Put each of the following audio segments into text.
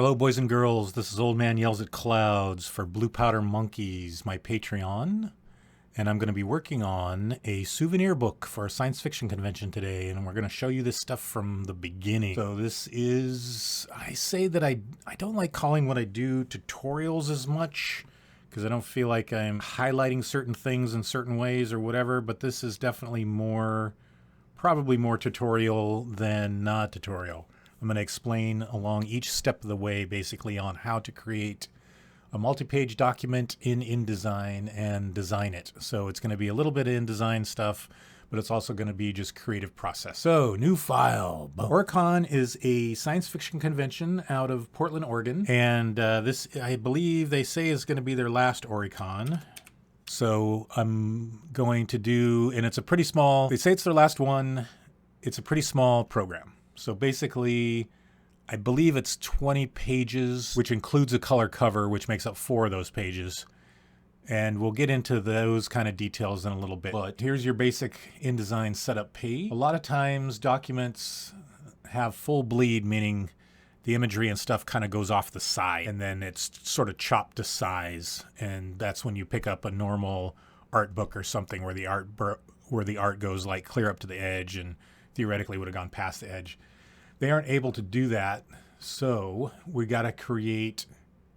Hello, boys and girls. This is Old Man Yells at Clouds for Blue Powder Monkeys, my Patreon. And I'm going to be working on a souvenir book for a science fiction convention today. And we're going to show you this stuff from the beginning. So this is, I say that I don't like calling what I do tutorials as much, because I don't feel like I'm highlighting certain things in certain ways or whatever. But this is definitely probably more tutorial than not tutorial. I'm going to explain along each step of the way basically on how to create a multi-page document in InDesign and design it. So it's going to be a little bit of InDesign stuff, but it's also going to be just creative process. So new file. Orycon is a science fiction convention out of Portland, Oregon. And this, I believe they say, is going to be their last Orycon. So I'm going to do, and it's a pretty small, they say it's their last one. It's a pretty small program. So basically, I believe it's 20 pages, which includes a color cover, which makes up 4 of those pages. And we'll get into those kind of details in a little bit. But here's your basic InDesign setup page. A lot of times documents have full bleed, meaning the imagery and stuff kind of goes off the side, and then it's sort of chopped to size. And that's when you pick up a normal art book or something where the art goes like clear up to the edge and theoretically would have gone past the edge. They aren't able to do that, so we got to create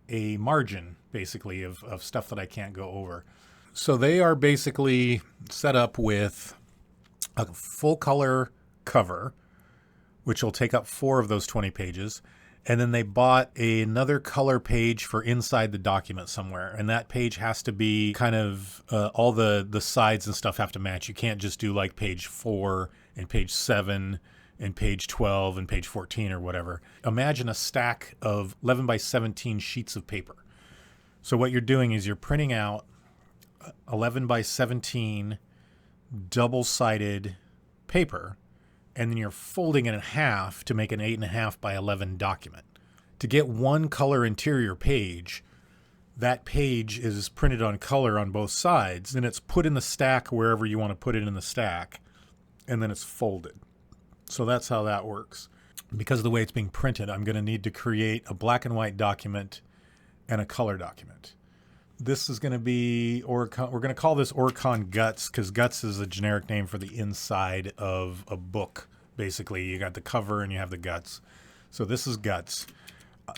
a margin, basically, of stuff that I can't go over. So they are basically set up with a full color cover, which will take up 4 of those 20 pages. And then they bought another color page for inside the document somewhere. And that page has to be kind of, all the sides and stuff have to match. You can't just do like page 4 and page 7 and page 12 and page 14 or whatever. Imagine a stack of 11 by 17 sheets of paper. So what you're doing is you're printing out 11 by 17 double-sided paper, and then you're folding it in half to make an 8.5 by 11 document. To get one color interior page, that page is printed on color on both sides, then it's put in the stack wherever you want to put it in the stack, and then it's folded. So that's how that works. Because of the way it's being printed, I'm going to need to create a black and white document and a color document. This is going to be Orycon. We're going to call this Orycon Guts, because Guts is a generic name for the inside of a book. Basically, you got the cover and you have the guts. So this is Guts.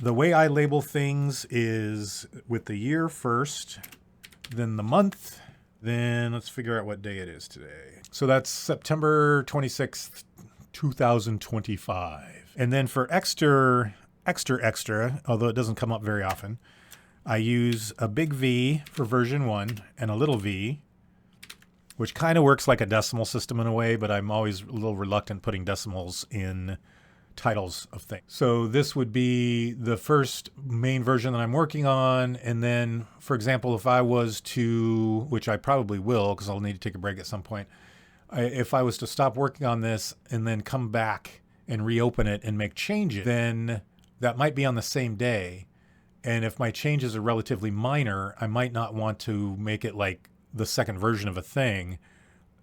The way I label things is with the year first, then the month, then let's figure out what day it is today. So that's September 26th, 2025. And then for extra, although it doesn't come up very often, I use a big V for version 1 and a little v, which kind of works like a decimal system in a way, but I'm always a little reluctant putting decimals in titles of things. So this would be the first main version that I'm working on. And then, for example, if I was to, which I probably will, because I'll need to take a break at some point, if I was to stop working on this and then come back and reopen it and make changes, then that might be on the same day. And if my changes are relatively minor, I might not want to make it like the second version of a thing.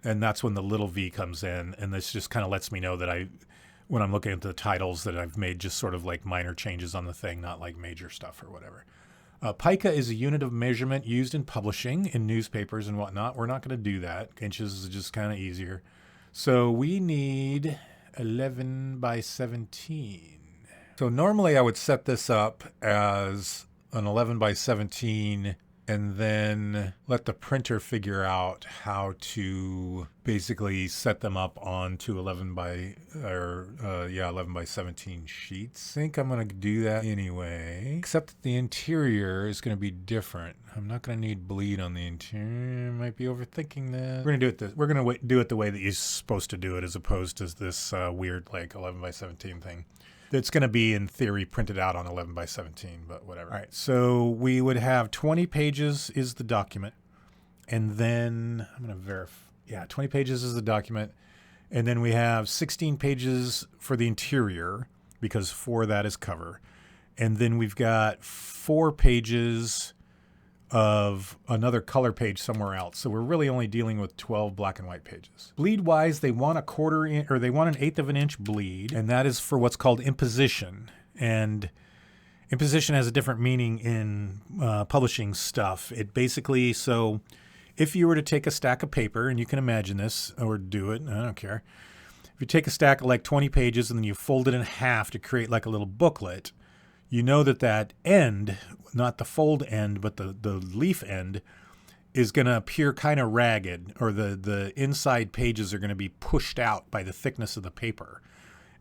And that's when the little v comes in. And this just kind of lets me know that when I'm looking at the titles, that I've made just sort of like minor changes on the thing, not like major stuff or whatever. Pica is a unit of measurement used in publishing, in newspapers and whatnot. We're not going to do that. Inches is just kind of easier. So we need 11 by 17. So normally I would set this up as an 11 by 17 and then let the printer figure out how to basically set them up onto 11 by 17 sheets. I think I'm going to do that anyway, except that the interior is going to be different. I'm not going to need bleed on the interior. I might be overthinking that. We're going to do it we're going to do it the way that you're supposed to do it, as opposed to this weird like 11 by 17 thing. It's going to be, in theory, printed out on 11 by 17, but whatever. All right, so we would have 20 pages is the document. And then, I'm going to verify. Yeah, 20 pages is the document. And then we have 16 pages for the interior, because 4 of that is cover. And then we've got 4 pages of another color page somewhere else. So we're really only dealing with 12 black and white pages. Bleed wise, they want a 1/4 inch, or they want an 1/8 of an inch bleed, and that is for what's called imposition. And Imposition has a different meaning in publishing stuff. It basically, so if you were to take a stack of paper, and you can imagine this, or do it, I don't care. If you take a stack of like 20 pages and then you fold it in half to create like a little booklet, you know that that end, not the fold end, but the leaf end, is going to appear kind of ragged, or the inside pages are going to be pushed out by the thickness of the paper.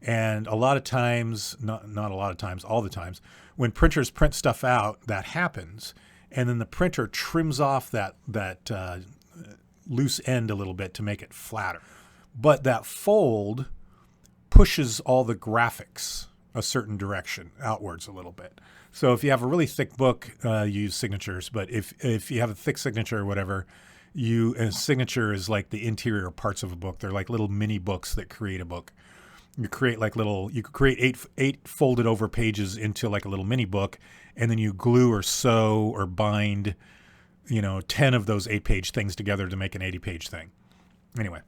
And a lot of times, not a lot of times, all the times, when printers print stuff out, that happens. And then the printer trims off that loose end a little bit to make it flatter. But that fold pushes all the graphics a certain direction, outwards a little bit. So if you have a really thick book, you use signatures. But if you have a thick signature or whatever, a signature is like the interior parts of a book. They're like little mini books that create a book. You create like you could create eight folded over pages into like a little mini book, and then you glue or sew or bind, 10 of those 8-page things together to make an 80-page thing. Anyway,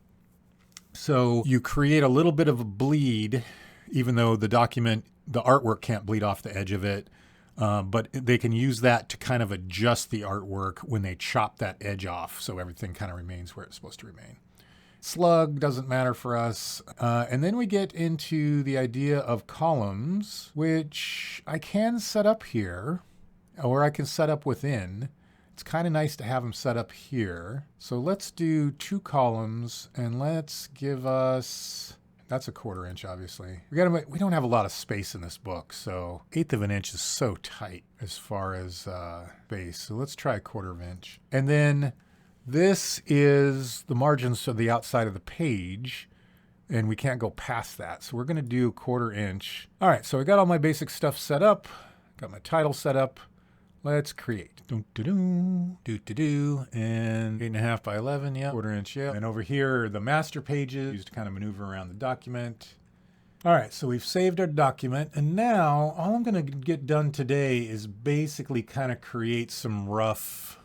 so you create a little bit of a bleed, even though the artwork can't bleed off the edge of it, but they can use that to kind of adjust the artwork when they chop that edge off, so everything kind of remains where it's supposed to remain. Slug doesn't matter for us. And then we get into the idea of columns, which I can set up here, or I can set up within. It's kind of nice to have them set up here. So let's do 2 columns, and let's give us, that's a 1/4 inch, obviously. We don't have a lot of space in this book, so 1/8 of an inch is so tight as far as base. So let's try 1/4 inch. And then this is the margins of the outside of the page, and we can't go past that. So we're going to do 1/4 inch. All right, so I got all my basic stuff set up. Got my title set up. Let's create. And 8.5 by 11, yeah. 1/4 inch, yeah. And over here are the master pages used to kind of maneuver around the document. All right, so we've saved our document, and now all I'm going to get done today is basically kind of create some rough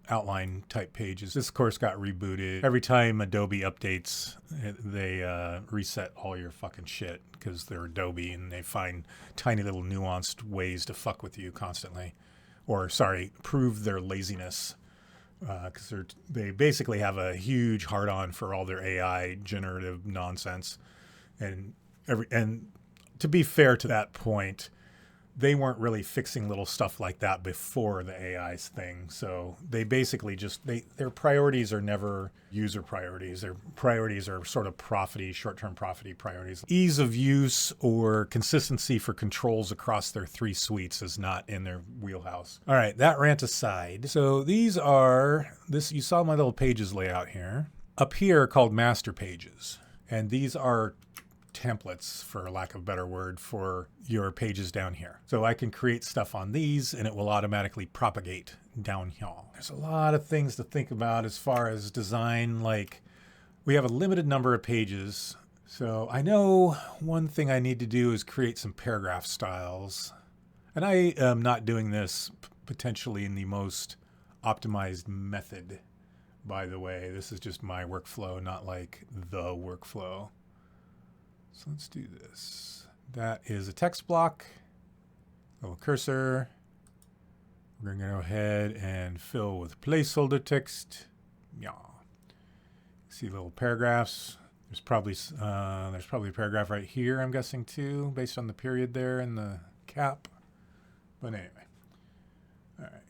outline type pages. This course got rebooted. Every time Adobe updates, they reset all your fucking shit because they're Adobe and they find tiny little nuanced ways to fuck with you constantly. Or, sorry, prove their laziness. Because they basically have a huge hard-on for all their AI generative nonsense. And to be fair to that point, they weren't really fixing little stuff like that before the AI's thing. So they basically their priorities are never user priorities. Their priorities are sort of short-term profity priorities. Ease of use or consistency for controls across their 3 suites is not in their wheelhouse. All right, that rant aside. So you saw my little pages layout here. Up here are called master pages. And these are templates, for lack of a better word, for your pages down here. So I can create stuff on these and it will automatically propagate down here. There's a lot of things to think about as far as design. Like, we have a limited number of pages. So I know one thing I need to do is create some paragraph styles. And I am not doing this potentially in the most optimized method, by the way. This is just my workflow, not like the workflow. So let's do this. That is a text block, little cursor. We're going to go ahead and fill with placeholder text. Yeah. See little paragraphs. There's probably a paragraph right here, I'm guessing too, based on the period there and the cap. But anyway. All right.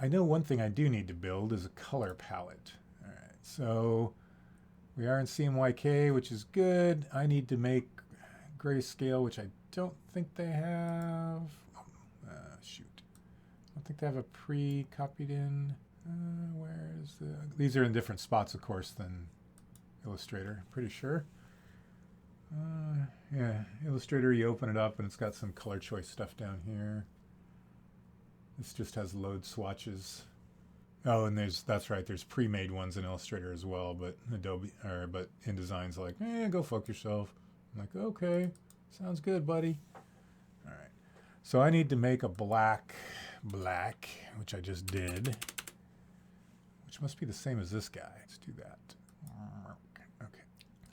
I know one thing I do need to build is a color palette. All right. So we are in CMYK, which is good. I need to make grayscale, which I don't think they have. Shoot. I don't think they have a pre-copied in. Where is these are in different spots, of course, than Illustrator, pretty sure. Yeah, Illustrator, you open it up and it's got some color choice stuff down here. This just has load swatches. Oh, and that's right. There's pre-made ones in Illustrator as well, but but InDesign's like, go fuck yourself. I'm like, okay, sounds good, buddy. All right. So I need to make a black, which I just did, which must be the same as this guy. Let's do that. Okay.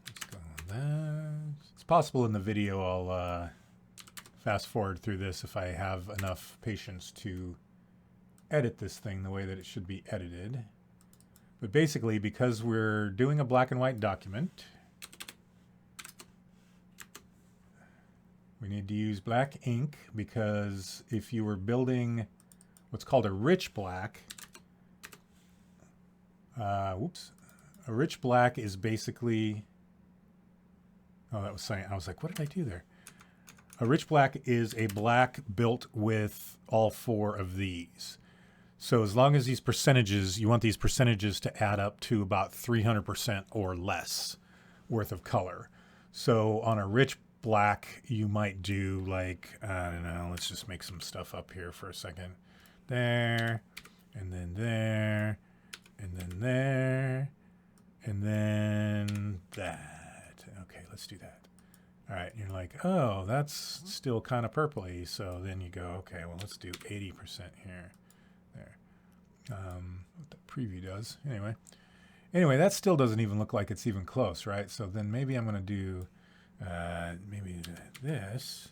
Let's go on that. It's possible in the video I'll fast forward through this if I have enough patience to edit this thing the way that it should be edited. But basically, because we're doing a black and white document, we need to use black ink, because if you were building what's called a rich black, a rich black is basically, oh, that was saying, I was like, what did I do there? A rich black is a black built with all four of these. So as long as these percentages, you want these percentages to add up to about 300% or less worth of color. So on a rich black, you might do like, I don't know, let's just make some stuff up here for a second. There, and then there, and then there, and then that. Okay, let's do that. All right, you're like, oh, that's still kind of purpley. So then you go, okay, well, let's do 80% here. There. What the preview does. Anyway, that still doesn't even look like it's even close, right? So then maybe I'm going to do maybe this.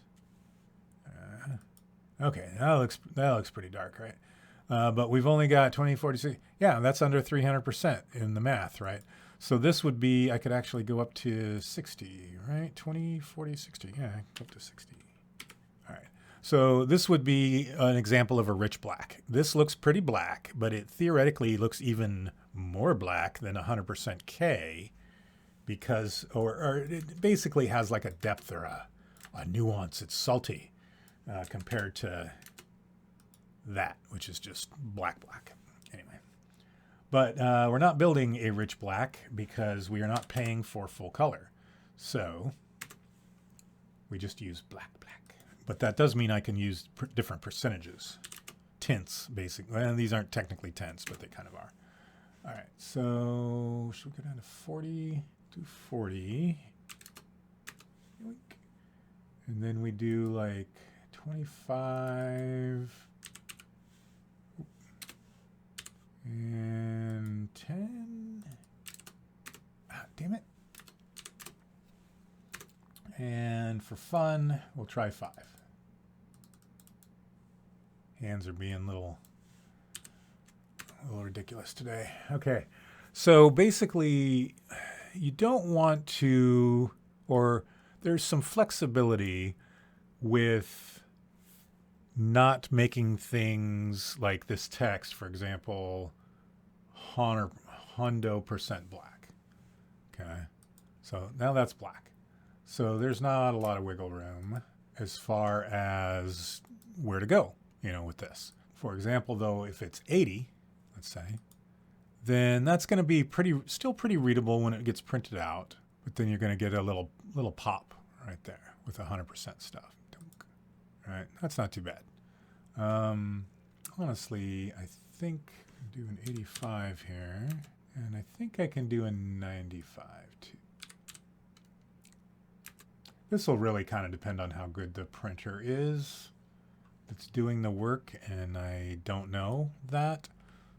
Okay, that looks pretty dark, right? But we've only got 20, 40, 60. Yeah, that's under 300% in the math, right? So this would be, I could actually go up to 60, right? 20, 40, 60. Yeah, up to 60. All right. So this would be an example of a rich black. This looks pretty black, but it theoretically looks even more black than 100% K, because, or it basically has like a depth or a nuance. It's salty compared to that, which is just black. Anyway, but we're not building a rich black because we are not paying for full color. So we just use black. But that does mean I can use different percentages, tints, basically. Well, these aren't technically tints, but they kind of are. All right, so should we go down to 40? Do 40. And then we do like 25 and 10. Ah, damn it. And for fun, we'll try 5. Hands are being a little ridiculous today. Okay, so basically you don't want to, or there's some flexibility with not making things like this text, for example, hundo percent black. Okay, so now that's black. So there's not a lot of wiggle room as far as where to go, with this. For example, though, if it's 80, let's say, then that's going to be still pretty readable when it gets printed out. But then you're going to get a little pop right there with 100% stuff. All right, that's not too bad. Honestly, I think I do an 85 here, and I think I can do a 95 too. This will really kind of depend on how good the printer is that's doing the work, and I don't know that,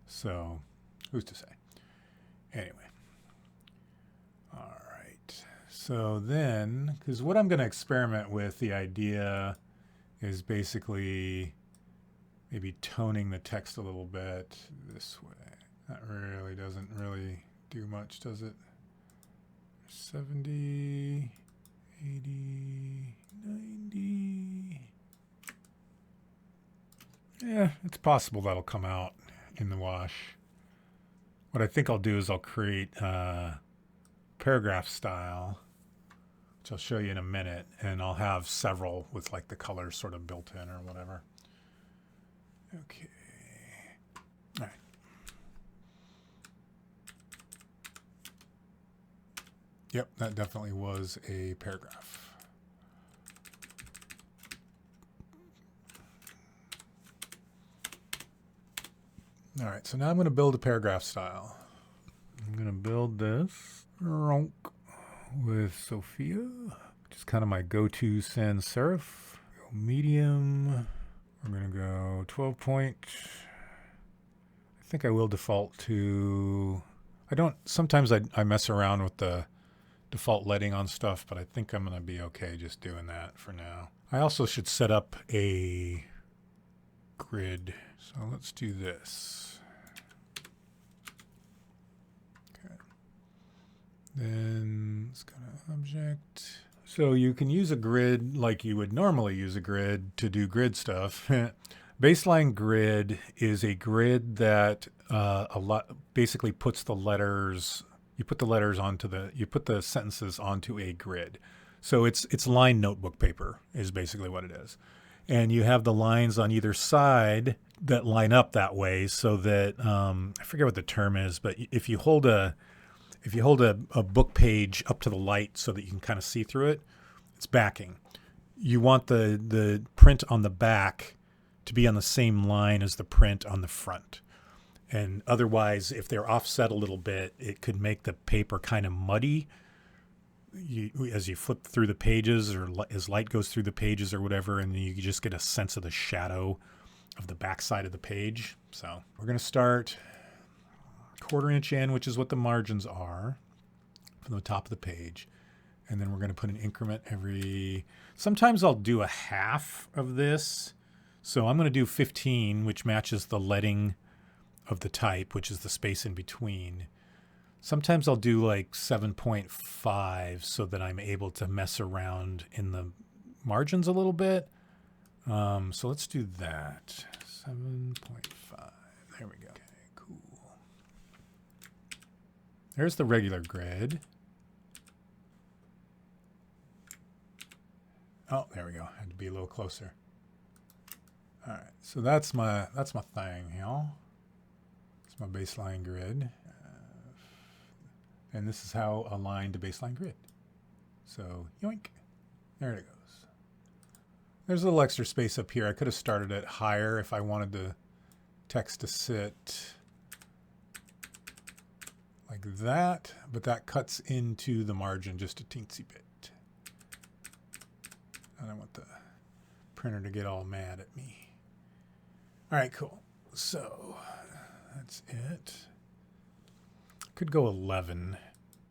so who's to say? Anyway, all right. So then, because what I'm going to experiment with, the idea is basically maybe toning the text a little bit this way. That really doesn't really do much, does it? 70, 80, 90. Yeah, it's possible that'll come out in the wash. What I think I'll do is I'll create paragraph style, which I'll show you in a minute, and I'll have several with like the colors sort of built in or whatever. Okay. All right. Yep, that definitely was a paragraph. All right, so now I'm going to build a paragraph style. I'm going to build this with Sophia, which is kind of my go-to sans serif. Go medium. We're going to go 12 point. I think I will default to, sometimes I mess around with the default lighting on stuff, but I think I'm going to be okay just doing that for now. I also should set up a grid. So let's do this. Okay. Then let's go to object. So you can use a grid like you would normally use a grid to do grid stuff. Baseline grid is a grid that basically puts the letters. You put the sentences onto a grid. So it's line notebook paper is basically what it is. And you have the lines on either side that line up that way so that I forget what the term is, but if you hold a book page up to the light so that you can kind of see through it, it's backing. You want the print on the back to be on the same line as the print on the front. And otherwise, if they're offset a little bit, it could make the paper kind of muddy as you flip through the pages or as light goes through the pages or whatever, and you just get a sense of the shadow of the back side of the page. So we're going to start 1/4 inch in, which is what the margins are from the top of the page. And then we're going to put an increment sometimes I'll do a half of this. So I'm going to do 15, which matches the leading of the type, which is the space in between. Sometimes I'll do like 7.5 so that I'm able to mess around in the margins a little bit. So let's do that. 7.5. There we go. Okay, cool. There's the regular grid. Oh, there we go. Had to be a little closer. All right, so that's my thing, you know. It's my baseline grid. And this is how aligned to baseline grid. So, yoink. There it goes. There's a little extra space up here. I could have started it higher if I wanted the text to sit like that, but that cuts into the margin just a teensy bit. I don't want the printer to get all mad at me. All right, cool. So that's it. Could go 11.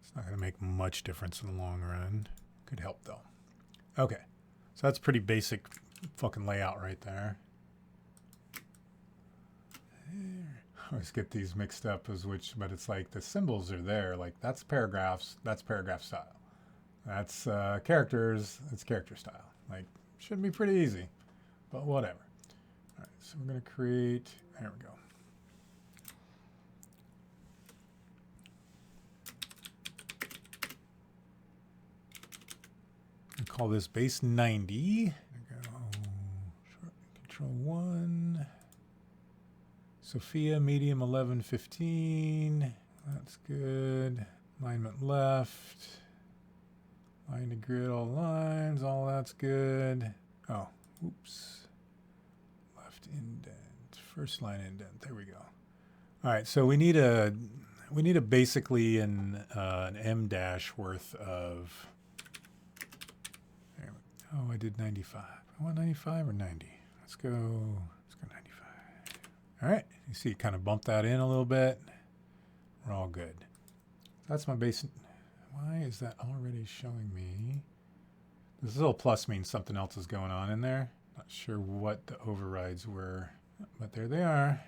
It's not going to make much difference in the long run. Could help though. Okay, so that's pretty basic fucking layout right there. I always get these mixed up but it's like the symbols are there. Like that's paragraphs, that's paragraph style. That's characters, it's character style. Like should be pretty easy, but whatever. All right, so we're going to create, there we go. Call this base 90. Control 1. Sophia, medium 1115. That's good. Alignment left. Line to grid, all lines. All that's good. Oh, oops. Left indent. First line indent. There we go. All right, so we need a basically an M dash worth of. Oh, I did 95. I want 95 or 90. Let's go 95. All right, you see it kind of bumped that in a little bit. We're all good. That's my base. Why is that already showing me? This little plus means something else is going on in there. Not sure what the overrides were, but there they are.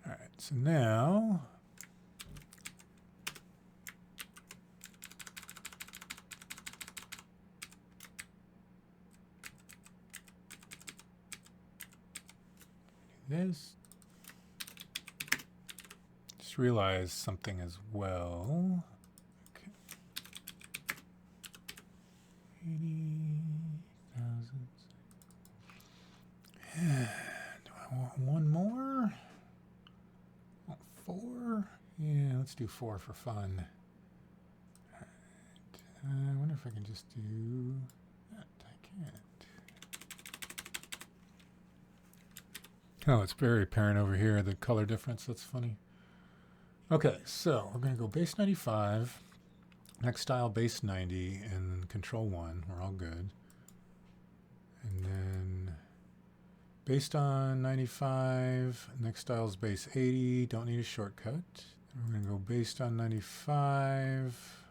All right, so now this. Just realized something as well. Okay. 80,000. Do I want one more? Want 4? Yeah, let's do 4 for fun. All right. I wonder if I can just do that. I can't. Oh, it's very apparent over here, the color difference. That's funny. Okay, so we're going to go base 95, next style base 90, and control 1. We're all good. And then based on 95, next style is base 80. Don't need a shortcut. And we're going to go based on 95,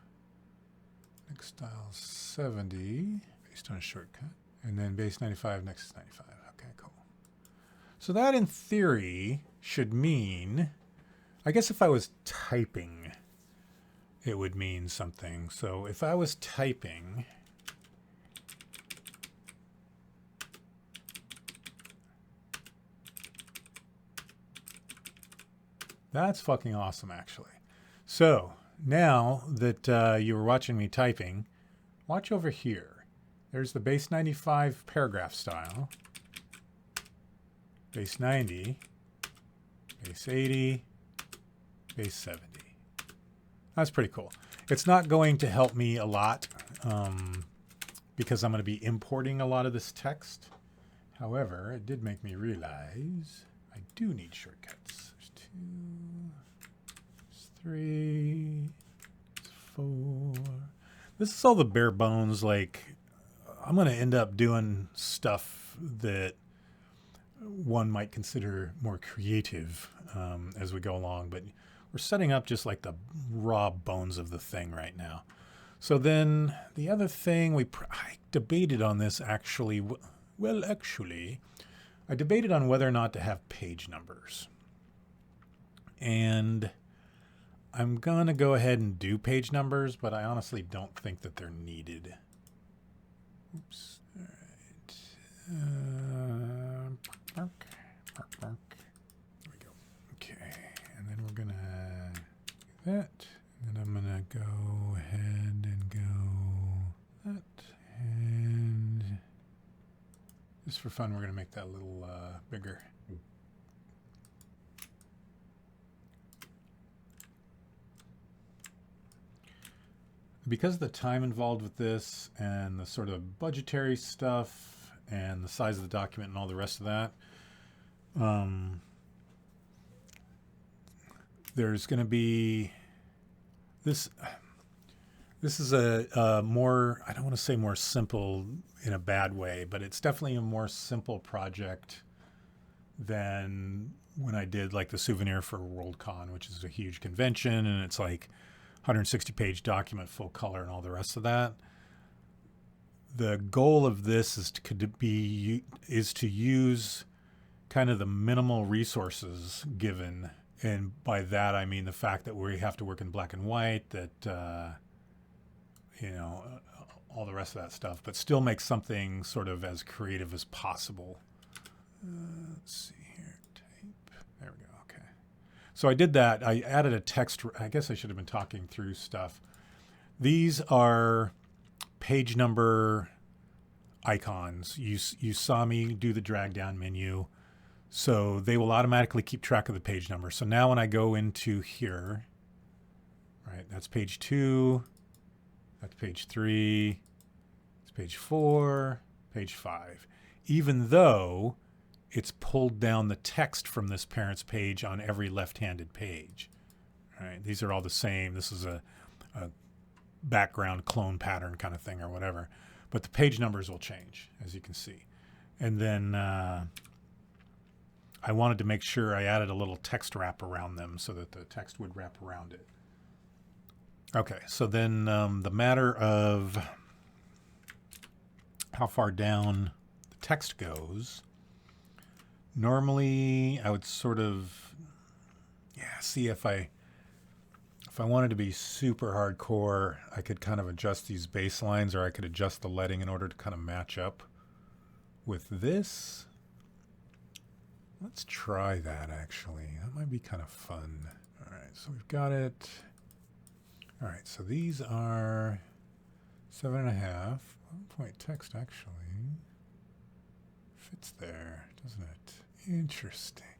next style 70, based on a shortcut. And then base 95, next is 95. Okay, cool. So that in theory should mean, I guess if I was typing, it would mean something. So if I was typing, that's fucking awesome, actually. So now that you were watching me typing, watch over here. There's the base 95 paragraph style, base 90, base 80, base 70. That's pretty cool. It's not going to help me a lot because I'm going to be importing a lot of this text. However, it did make me realize I do need shortcuts. There's 2, there's 3, there's 4. This is all the bare bones. Like, I'm going to end up doing stuff that one might consider more creative as we go along, but we're setting up just like the raw bones of the thing right now. So then the other thing I debated on this actually. Well, actually, I debated on whether or not to have page numbers. And I'm going to go ahead and do page numbers, but I honestly don't think that they're needed. Oops. All right. There we go. Okay. And then we're going to do that. And then I'm going to go ahead and go that. And just for fun, we're going to make that a little bigger. Because of the time involved with this and the sort of budgetary stuff and the size of the document and all the rest of that, there's going to be this. This is a more, I don't want to say more simple in a bad way, but it's definitely a more simple project than when I did like the souvenir for Worldcon, which is a huge convention, and it's like 160-page document, full color, and all the rest of that. The goal of this is to use kind of the minimal resources given, and by that I mean the fact that we have to work in black and white, that all the rest of that stuff, but still make something sort of as creative as possible. Let's see here, type. There we go. Okay. So I did that. I added a text. I guess I should have been talking through stuff. These are page number icons. You saw me do the drag down menu. So they will automatically keep track of the page number. So now when I go into here, right, that's page 2. That's page 3, it's page 4, page 5. Even though it's pulled down the text from this parent's page on every left-handed page. All right, these are all the same. This is a background clone pattern kind of thing or whatever. But the page numbers will change, as you can see. And then I wanted to make sure I added a little text wrap around them so that the text would wrap around it. Okay, so then the matter of how far down the text goes, normally I would sort of, see if I wanted to be super hardcore, I could kind of adjust these baselines, or I could adjust the leading in order to kind of match up with this. Let's try that, actually. That might be kind of fun. All right, so we've got it. All right, so these are 7.5. Point text actually fits there, doesn't it? Interesting.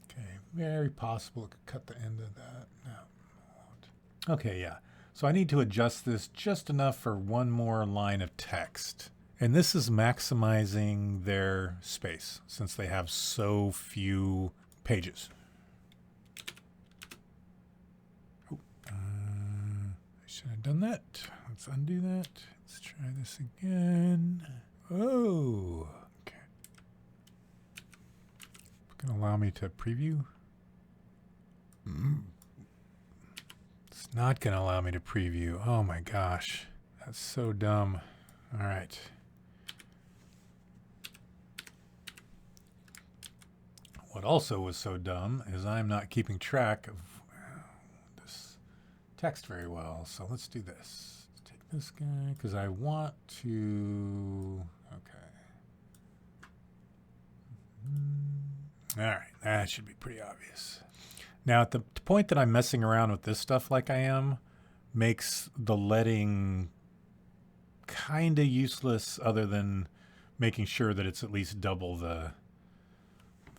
Okay, very possible it could cut the end of that. No, it won't. Okay, yeah. So I need to adjust this just enough for one more line of text. And this is maximizing their space since they have so few pages. Should have done that. Let's undo that. Let's try this again. Oh, okay. It's going to allow me to preview. It's Not going to allow me to preview. Oh my gosh. That's so dumb. All right. What also was so dumb is I'm not keeping track of this text very well. So let's do this. Let's take this guy because I want to... Okay. All right. That should be pretty obvious. Now, at the point that I'm messing around with this stuff like I am, makes the leading kind of useless other than making sure that it's at least double the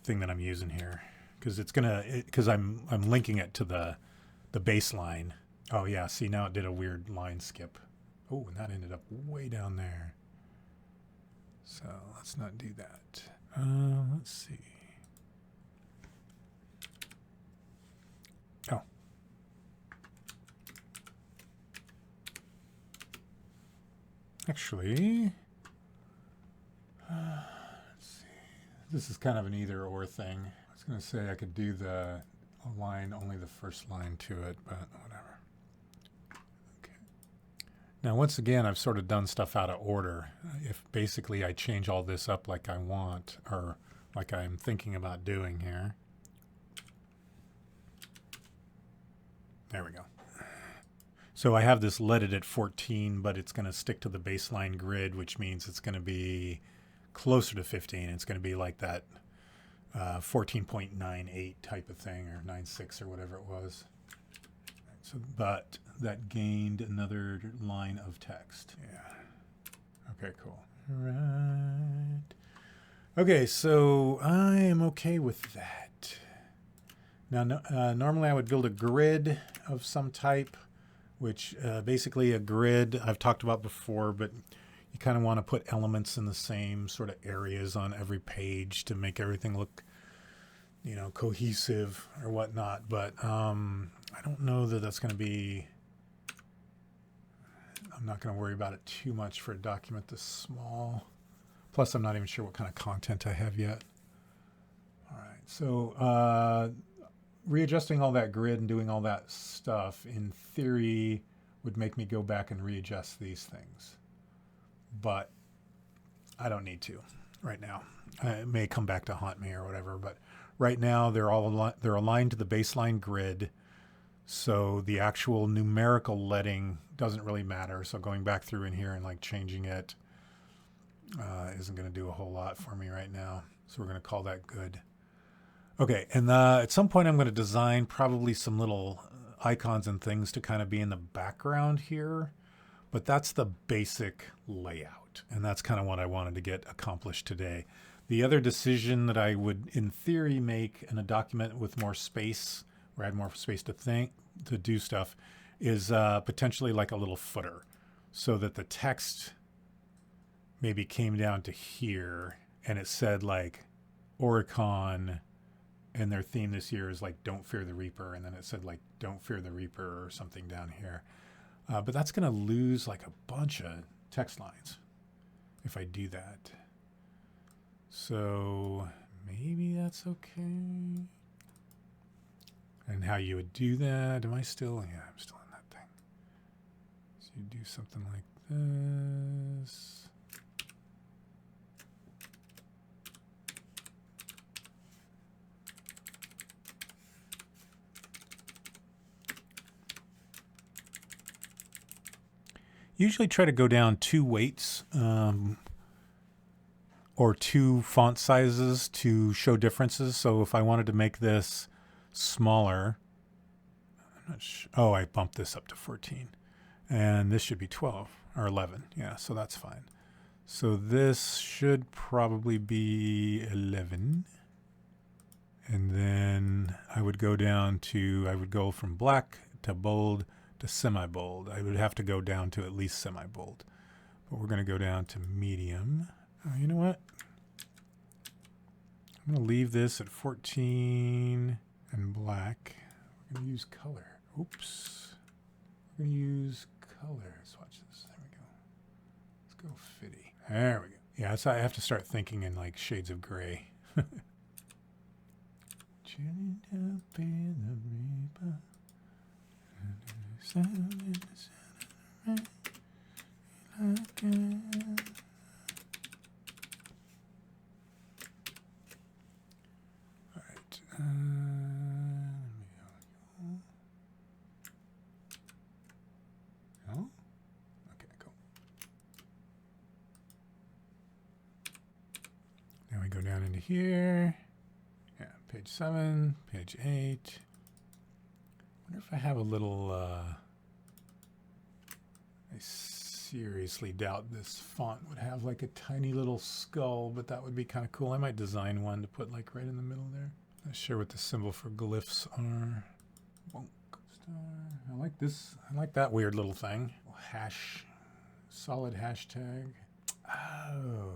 thing that I'm using here. Because it's going to, because I'm linking it to the baseline. Oh yeah, see now it did a weird line skip. Oh, and that ended up way down there. So let's not do that. Let's see. Oh. Actually, let's see. This is kind of an either or thing. I was going to say I could do the line, only the first line to it, but whatever. Okay. Now, once again, I've sort of done stuff out of order. If basically I change all this up like I want, or like I'm thinking about doing here. There we go. So I have this leaded at 14, but it's going to stick to the baseline grid, which means it's going to be closer to 15. It's going to be like that 14.98 type of thing, or 96 or whatever it was. So, but that gained another line of text. Yeah. Okay, cool. All right. Okay, so I am okay with that. Now, normally I would build a grid of some type, which basically a grid I've talked about before, but you kind of want to put elements in the same sort of areas on every page to make everything look, you know, cohesive or whatnot. But I don't know that that's going to be, I'm not going to worry about it too much for a document this small. Plus, I'm not even sure what kind of content I have yet. All right, so readjusting all that grid and doing all that stuff, in theory, would make me go back and readjust these things. But I don't need to right now. It may come back to haunt me or whatever, but right now they're all they're aligned to the baseline grid. So the actual numerical leading doesn't really matter. So going back through in here and like changing it isn't going to do a whole lot for me right now. So we're going to call that good. Okay, and at some point I'm going to design probably some little icons and things to kind of be in the background here, but that's the basic layout, and that's kind of what I wanted to get accomplished today. The other decision that I would, in theory, make in a document with more space, where I had more space to do stuff, is potentially like a little footer, so that the text maybe came down to here, and it said like Orycon, and their theme this year is like Don't Fear the Reaper, and then it said like Don't Fear the Reaper or something down here. But that's going to lose like a bunch of text lines if I do that. So maybe that's okay. And how you would do that, am I still? Yeah, I'm still in that thing. So you do something like this. Usually try to go down 2 weights or 2 font sizes to show differences. So if I wanted to make this smaller, I'm not sure. Oh, I bumped this up to 14. And this should be 12 or 11. Yeah, so that's fine. So this should probably be 11. And then I would go down to, I would go from black to bold to semi-bold. I would have to go down to at least semi-bold. But we're going to go down to medium. You know what? I'm going to leave this at 14 and black. We're going to use color. Oops. We're going to use color. Let's watch this. There we go. Let's go fitty. There we go. Yeah, so I have to start thinking in like shades of gray. Chilling up in the river. Now we go down into here. Yeah, page 7, page 8. I wonder if I have a little, I seriously doubt this font would have like a tiny little skull, but that would be kind of cool. I might design one to put like right in the middle there. Not sure what the symbol for glyphs are. Bonk star. I like this. I like that weird little thing. Hash, solid hashtag. Oh.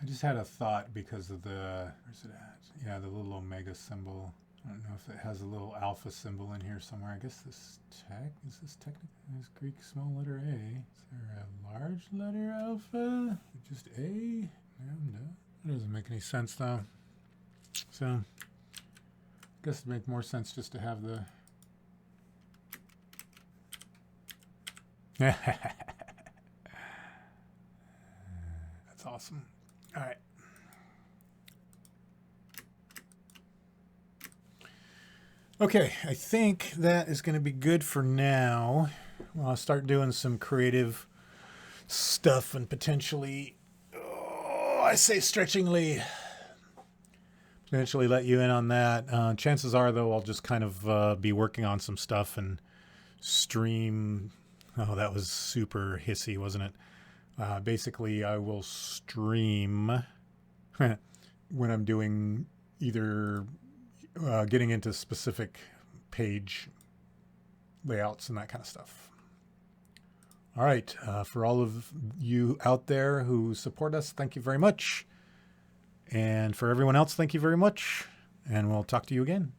I just had a thought because of the, where's it at? Yeah, the little omega symbol. I don't know if it has a little alpha symbol in here somewhere. I guess this is this technically this Greek small letter A. Is there a large letter alpha? Just A? No. That doesn't make any sense though. So, I guess it'd make more sense just to have the That's awesome. All right. Okay, I think that is going to be good for now. I'll start doing some creative stuff and potentially, I say stretchingly, potentially let you in on that. Chances are, though, I'll just kind of be working on some stuff and stream. Oh, that was super hissy, wasn't it? Basically, I will stream when I'm doing either getting into specific page layouts and that kind of stuff. All right. For all of you out there who support us, thank you very much. And for everyone else, thank you very much. And we'll talk to you again.